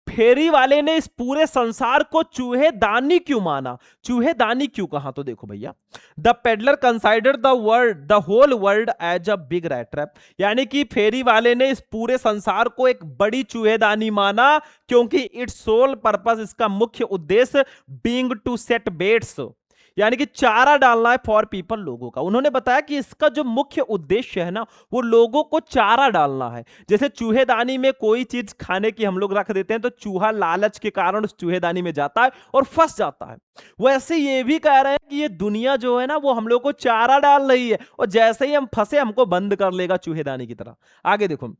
फेरी वाले ने इस पूरे संसार को चूहेदानी क्यों माना, चूहेदानी क्यों कहा? तो देखो भैया, the peddler consider the whole world as a big rat trap, यानी कि फेरी वाले ने इस पूरे संसार को एक बड़ी चूहेदानी माना क्योंकि इट्स सोल पर्पस, इसका मुख्य उद्देश्य बीइंग टू सेट बेट्स, यानी कि चारा डालना है फॉर पीपल, लोगों का। उन्होंने बताया कि इसका जो मुख्य उद्देश्य है ना वो लोगों को चारा डालना है। जैसे चूहेदानी में कोई चीज खाने की हम लोग रख देते हैं तो चूहा लालच के कारण उस चूहेदानी में जाता है और फंस जाता है। वैसे ये भी कह रहे हैं कि ये दुनिया जो है ना वो हम लोग को चारा डाल रही है और जैसे ही हम फंसे हमको बंद कर लेगा चूहेदानी की तरह। आगे देखो,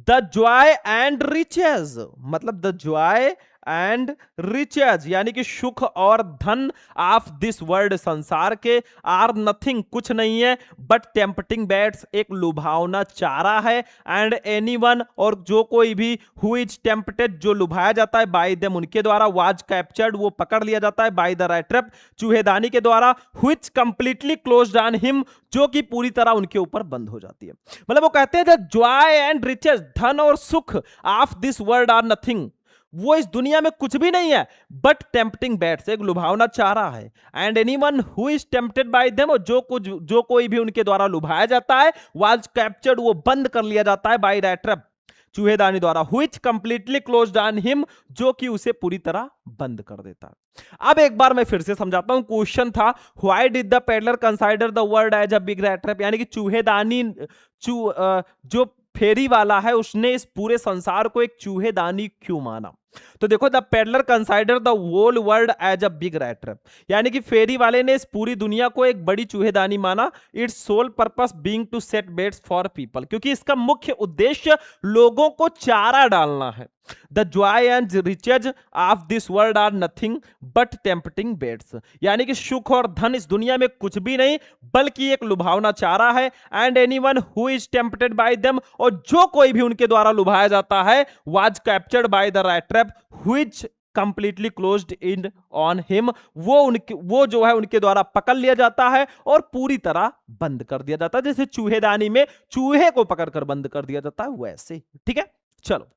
द जॉय एंड रिचेज, मतलब द जॉय एंड रिचेज यानी कि सुख और धन ऑफ दिस वर्ल्ड, संसार के, आर नथिंग, कुछ नहीं है, बट टेम्पटिंग बैट्स, एक लुभावना चारा है, एंड एनीवन, और जो कोई भी, हु इज टेम्पटेड, जो लुभाया जाता है, बाय देम, उनके द्वारा, वाज कैप्चर्ड, वो पकड़ लिया जाता है, बाय द रैट ट्रैप, चूहेदानी के द्वारा, which completely closed on him, जो कि पूरी तरह उनके ऊपर बंद हो जाती है। मतलब वो कहते हैं द जॉय एंड रिचेज, धन और सुख, of this world are nothing, वो इस दुनिया में कुछ भी नहीं है, बट टेम्पटिंग बैट्स, एक लुभावना चारा है, and anyone who is tempted bye them, जो कोई भी उनके द्वारा लुभाया जाता है, वाज कैप्चर्ड, वो बंद कर लिया जाता है, बाय रैट ट्रैप, चूहेदानी द्वारा, which completely closed on him, जो कि उसे पूरी तरह बंद कर देता है। अब एक बार मैं फिर से समझाता हूं। क्वेश्चन था, why did the peddler consider the world as a big rat trap, यानी कि चूहेदानी, जो फेरी वाला है उसने इस पूरे संसार को एक चूहेदानी क्यों माना? तो देखो, the peddler consider the whole world as a big rat trap, यानी कि फेरी वाले ने इस पूरी दुनिया को एक बड़ी चूहेदानी माना, it's sole purpose being to set baits for people, क्योंकि इसका मुख्य उद्देश्य लोगों को चारा डालना है। The joy and riches of this world are nothing but tempting baits, यानी कि सुख और धन इस दुनिया में कुछ भी नहीं बल्कि एक लुभावना चारा है, and anyone who is tempted bye them, और जो कोई भी उनके द्वारा लुभाया जाता है, was captured by the rat trap, which completely closed in on him, वो जो है उनके द्वारा पकड़ लिया जाता है और पूरी तरह बंद कर दिया जाता है। जैसे चूहेदानी में चूहे को पकड़कर बंद कर दिया जाता है वैसे। ठीक है, चलो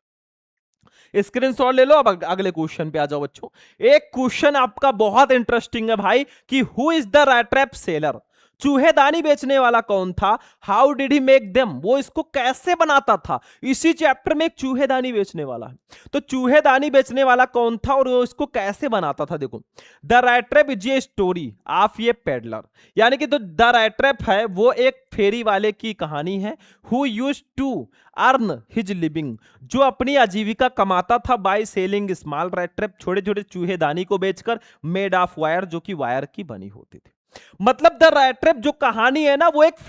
स्क्रीनशॉट ले लो। अब अगले क्वेश्चन पे आ जाओ बच्चों। एक क्वेश्चन आपका बहुत इंटरेस्टिंग है भाई कि who is the rat trap seller, चूहेदानी बेचने वाला कौन था? How did he make them, वो इसको कैसे बनाता था? इसी चैप्टर में एक चूहेदानी बेचने वाला है, तो चूहेदानी बेचने वाला कौन था और वो इसको कैसे बनाता था? देखो, the rat trap is a story of a peddler, यानी कि तो द रैट ट्रैप है वो एक फेरी वाले की कहानी है, who used to earn his living, जो अपनी आजीविका कमाता था by selling small rat trap, छोटे छोटे चूहेदानी को बेचकर, मेड ऑफ वायर, जो कि वायर की बनी होती थी। मतलब द रैट ट्रैप जो कहानी है ना वो एक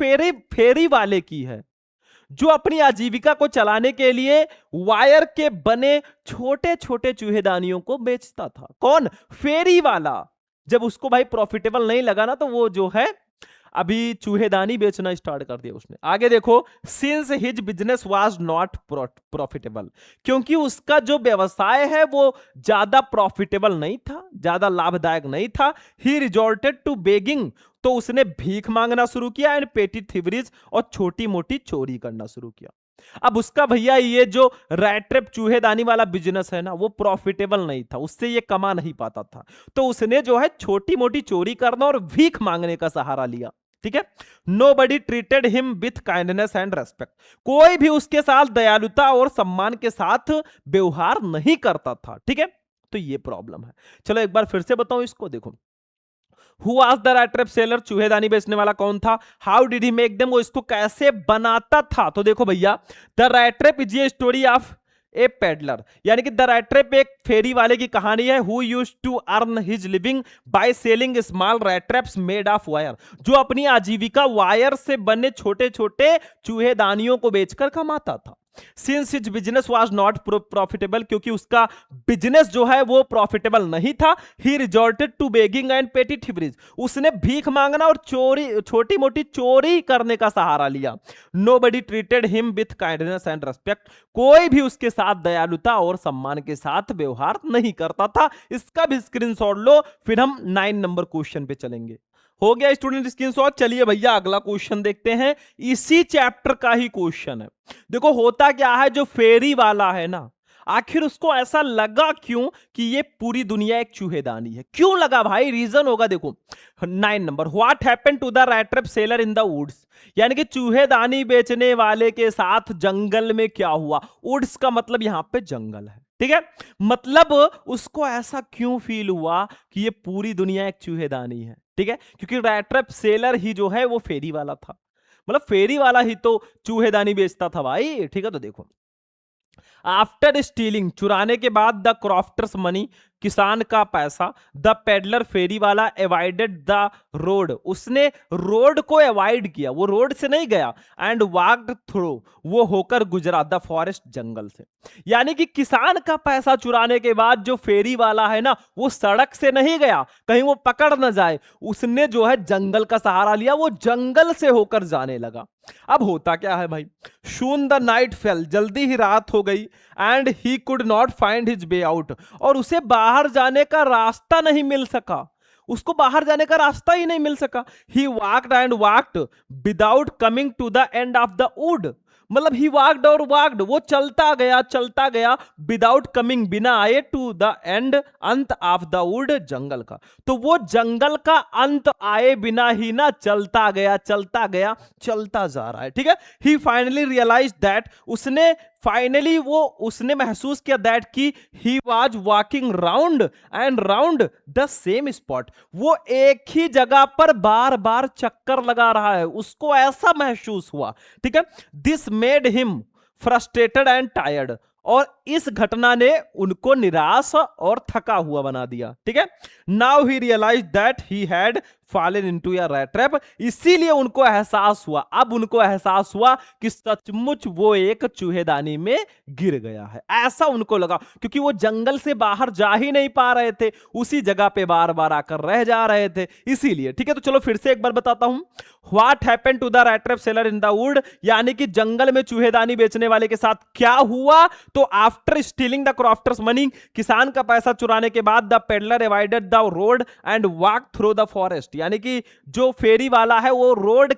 फेरी वाले की है, जो अपनी आजीविका को चलाने के लिए वायर के बने छोटे छोटे चूहेदानियों को बेचता था। कौन? फेरी वाला। जब उसको भाई प्रॉफिटेबल नहीं लगा ना, तो वो जो है अभी चूहेदानी बेचना स्टार्ट कर दिया उसने। आगे देखो, since his business was not profitable, क्योंकि उसका जो व्यवसाय है वो ज्यादा प्रॉफिटेबल नहीं था, ज्यादा लाभदायक नहीं था। ही रिजॉर्टेड टू बेगिंग, तो उसने भीख मांगना शुरू किया, एंड पेटी थिवरीज, और छोटी मोटी चोरी करना शुरू किया। अब उसका भैया ये जो रैट ट्रैप चूहेदानी वाला बिजनेस है ना, वो प्रॉफिटेबल नहीं था, उससे ये कमा नहीं पाता था, तो उसने जो है छोटी मोटी चोरी करना और भीख मांगने का सहारा लिया। ठीक है। Nobody treated him with kindness and respect, कोई भी उसके साथ दयालुता और सम्मान के साथ व्यवहार नहीं करता था। ठीक है, तो ये प्रॉब्लम है। चलो एक बार फिर से बताऊं इसको, देखो, who was the rat trap seller, चूहेदानी बेचने वाला कौन था? How did he make them, वो इसको कैसे बनाता था? तो देखो भैया, the rat trap is a story of a peddler, यानी कि द रैट ट्रैप एक फेरी वाले की कहानी है, who used to earn his living by selling small rat traps made of wire, जो अपनी आजीविका वायर से बने छोटे छोटे चूहेदानियों को बेचकर कमाता था। Since his business was not profitable, क्योंकि उसका बिजनेस जो है वो प्रॉफिटेबल नहीं था, he resorted to begging and petty thieveries, उसने भीख मांगना और चोरी, छोटी मोटी चोरी करने का सहारा लिया। Nobody treated him with kindness and respect, कोई भी उसके साथ दयालुता और सम्मान के साथ व्यवहार नहीं करता था। इसका भी स्क्रीनशॉट लो, फिर हम 9 नंबर क्वेश्चन पे चलेंगे। हो गया स्टूडेंट स्क्रीनशॉट। चलिए भैया अगला क्वेश्चन देखते हैं, इसी चैप्टर का ही क्वेश्चन है। देखो होता क्या है, जो फेरी वाला है ना, आखिर उसको ऐसा लगा क्यों कि ये पूरी दुनिया एक चूहेदानी है? क्यों लगा भाई? रीजन होगा। देखो 9 number, what happened to the rat trap seller in the woods, यानी कि चूहेदानी बेचने वाले के साथ जंगल में क्या हुआ? वुड्स का मतलब यहां पे जंगल है। ठीक है, मतलब उसको ऐसा क्यों फील हुआ कि ये पूरी दुनिया एक चूहेदानी है? ठीक है, क्योंकि रैट ट्रैप सेलर ही जो है वो फेरी वाला था, मतलब फेरी वाला ही तो चूहेदानी बेचता था भाई। ठीक है, तो देखो, आफ्टर स्टीलिंग, चुराने के बाद, द क्रॉफ्टर्स मनी, किसान का पैसा, द पेडलर, फेरी वाला, एवॉइडेड द रोड, उसने रोड को एवॉइड किया, वो रोड से नहीं गया, एंड वॉक्ड थ्रू, वो होकर गुजरा, द फॉरेस्ट, जंगल से। यानी कि किसान का पैसा चुराने के बाद जो फेरी वाला है ना, वो सड़क से नहीं गया, कहीं वो पकड़ न जाए, उसने जो है जंगल का सहारा लिया, वो जंगल से होकर जाने लगा। अब होता क्या है भाई, शून द नाइट फेल, जल्दी ही रात हो गई, and he could not find his way out, और उसे बाहर जाने का रास्ता नहीं मिल सका, उसको बाहर जाने का रास्ता ही नहीं मिल सका। He walked and walked without coming to the end of the wood, मतलब ही वॉक्ड और वॉक्ड, वो चलता गया विदाउट कमिंग, बिना आए, टू द एंड, अंत ऑफ द वुड, जंगल का, तो वो जंगल का अंत आए बिना ही ना चलता गया चलता जा रहा है। ठीक है, ही फाइनली रियलाइज दैट, उसने महसूस किया दैट कि ही was walking round and round the same spot, वो एक ही जगह पर बार बार चक्कर लगा रहा है, उसको ऐसा महसूस हुआ। ठीक है, this made him frustrated and tired, और इस घटना ने उनको निराश और थका हुआ बना दिया। ठीक है, now he realize that he had fallen into a rat trap, इसीलिए उनको एहसास हुआ, अब उनको एहसास हुआ कि सचमुच वो एक चूहेदानी में गिर गया है, ऐसा उनको लगा, क्योंकि वो जंगल से बाहर जा ही नहीं पा रहे थे, उसी जगह पे बार बार आकर रह जा रहे थे, इसीलिए। ठीक है, तो चलो फिर से एक बार बताता हूं, what happened to the rat trap seller in the wood, यानी कि जंगल में चूहेदानी बेचने वाले के साथ क्या हुआ? तो आफ्टर स्टीलिंग द क्रॉफ्टर्स मनी, किसान का पैसा चुराने के बाद, the peddler avoided the road and walk through the forest, यानी कि जो फेरी वाला है वो रोड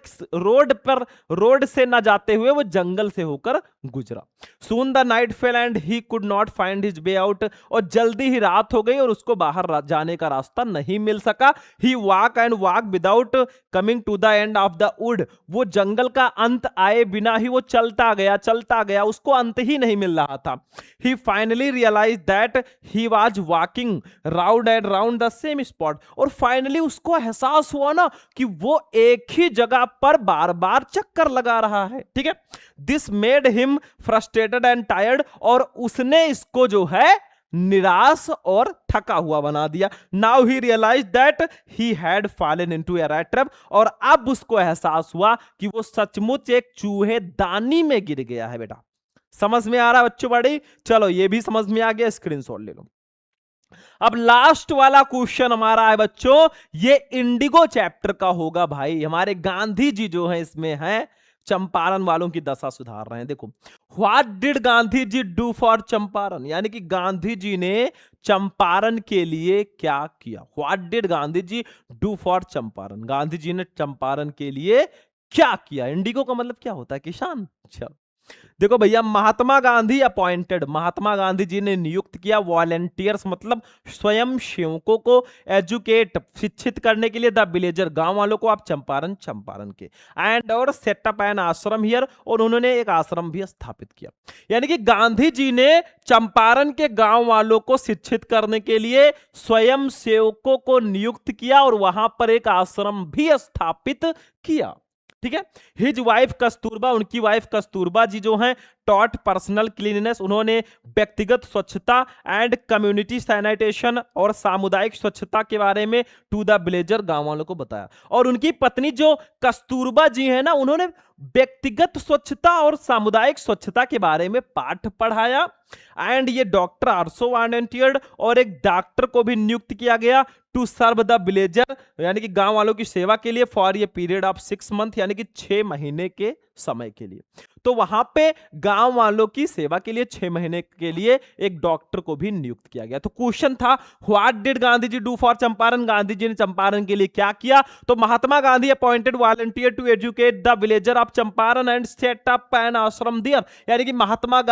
से ना जाते हुए वो जंगल से होकर गुजरा। Soon the night fail and he could not find his way out, और जल्दी ही रात हो गई और उसको बाहर जाने का रास्ता नहीं मिल सका। He walk and walk without coming to the end of the wood, वो जंगल का अंत आए बिना ही वो चलता गया, उसको अंत ही नहीं मिल रहा था। He finally realise that he was walking round and round the same spot, और फाइनली उसको एहसास हुआ ना कि वो एक ही जगह पर बार बार चक्कर लगा रहा है। ठीक है, this made him frustrated and tired, और उसने इसको जो है निराश और थका हुआ बना दिया। Now he realize that he had fallen into a rat trap, और अब उसको एहसास हुआ कि वो सचमुच एक चूहेदानी में गिर गया है। बेटा समझ में आ रहा है बच्चों? बड़ी चलो ये भी समझ में आ गया, स्क्रीनशॉट ले लो। अब लास्ट वाला क्वेश्चन हमारा है बच्चों, ये इंडिगो चैप्टर का होगा भाई। हमारे गांधी जी जो है इसमें हैं, चंपारण वालों की दशा सुधार रहे हैं। देखो, what did Gandhi ji do for Champaran, यानी कि गांधी जी ने चंपारण के लिए क्या किया। What did Gandhi ji do for Champaran, Gandhi ji ने चंपारण के लिए क्या किया। इंडिगो का मतलब क्या होता है? किसान। चलो देखो भैया, महात्मा गांधी अपॉइंटेड, महात्मा गांधी जी ने नियुक्त किया वॉलेंटियर्स मतलब स्वयं सेवकों को, एजुकेट शिक्षित करने के लिए, द विलेजर गांव वालों को, आप चंपारण के, एंड और सेटअप एन आश्रम हियर, और उन्होंने एक आश्रम भी स्थापित किया। यानी कि गांधी जी ने चंपारण के गांव वालों को शिक्षित करने के लिए स्वयं सेवकों को नियुक्त किया और वहां पर एक आश्रम भी स्थापित किया। ठीक है। हिज वाइफ कस्तूरबा, उनकी वाइफ कस्तूरबा जी जो हैं, टॉट पर्सनल क्लीननेस, उन्होंने व्यक्तिगत स्वच्छता एंड कम्युनिटी सैनिटेशन और सामुदायिक स्वच्छता के बारे में टू द विलेजर गांव वालों को बताया। और उनकी पत्नी जो कस्तूरबा जी है ना, उन्होंने व्यक्तिगत स्वच्छता और सामुदायिक स्वच्छता के बारे में पाठ पढ़ाया। एंड ये डॉक्टर आल्सो वॉलंटियर्ड, और एक डॉक्टर को भी नियुक्त किया गया टू सर्व द विलेजर, यानी कि गांव वालों की सेवा के लिए, फॉर ये पीरियड ऑफ 6 मंथ, यानी कि 6 महीने के समय के लिए। तो वहां पे गांव वालों की सेवा के लिए 6 महीने के लिए एक डॉक्टर को भी नियुक्त किया गया। तो क्वेश्चन था, what did Gandhi ji do for Champaran, Gandhi ji ने चंपारण के लिए क्या किया। तो Mahatma Gandhi appointed volunteer to educate the villager of Champaran and set up an ashram there, यानी कि महात्मा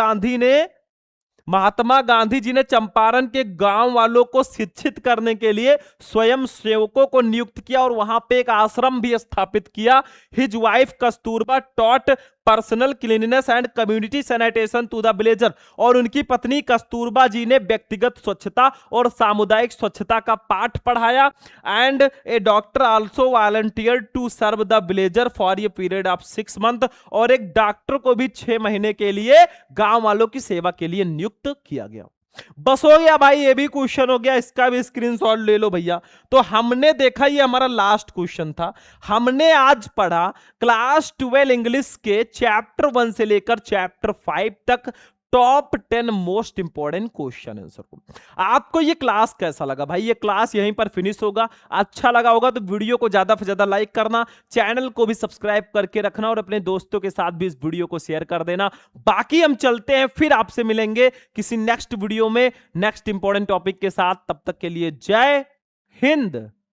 गांधी जी ने चंपारण के गांव वालों को शिक्षित करने के लिए स्वयं सेवकों को नियुक्त किया और वहां पे एक आश्रम भी स्थापित किया। His wife Kasturba taught personal cleanness and community sanitation to the villager, और उनकी पत्नी कस्तूरबा जी ने व्यक्तिगत स्वच्छता और सामुदायिक स्वच्छता का पाठ पढ़ाया। And a doctor also volunteer to serve the villager for a period of 6 month, और एक डॉक्टर को भी 6 महीने के लिए गांव वालों की सेवा के लिए नियुक्त किया गया। बस हो गया भाई, ये भी क्वेश्चन हो गया, इसका भी स्क्रीनशॉट ले लो भैया। तो हमने देखा, ये हमारा लास्ट क्वेश्चन था। हमने आज पढ़ा क्लास 12 इंग्लिश के चैप्टर 1 से लेकर चैप्टर 5 तक top 10 most important question answer को। आपको ये क्लास कैसा लगा भाई? ये क्लास यहीं पर फिनिश होगा। अच्छा लगा होगा तो वीडियो को ज्यादा से ज्यादा लाइक करना, चैनल को भी सब्सक्राइब करके रखना, और अपने दोस्तों के साथ भी इस वीडियो को शेयर कर देना। बाकी हम चलते हैं, फिर आपसे मिलेंगे किसी नेक्स्ट वीडियो में नेक्स्ट इंपॉर्टेंट टॉपिक के साथ। तब तक के लिए जय हिंद।